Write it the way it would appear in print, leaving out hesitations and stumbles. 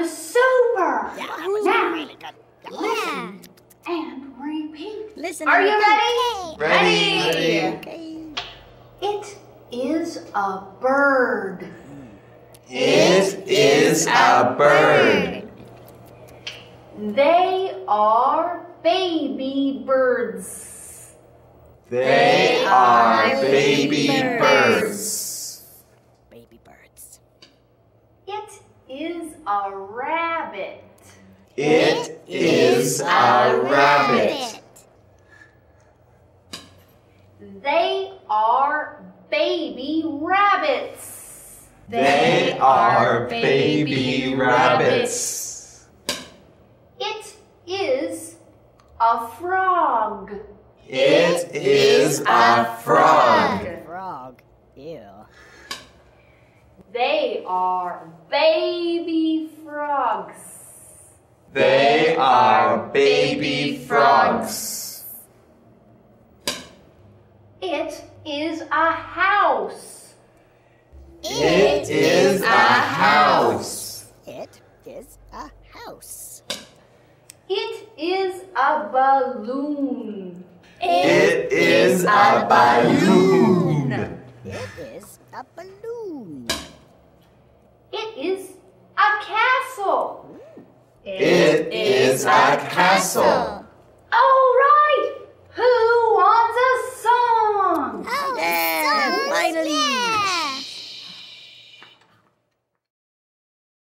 was super. Yeah, that was now, really good. listen and repeat. Listen. Are and you repeat. ready? Ready. Okay. It is a bird. It is a bird. They are baby birds. They are baby birds. Baby birds. It is a rabbit. It is a rabbit. They are baby rabbits. They are baby rabbits. It is a frog. It is a frog. Frog. Ew. They are baby frogs. They are baby frogs. It is a house. It is a house. It is a house. It is a balloon. It is a balloon. It is a balloon. It is a castle. It is a castle.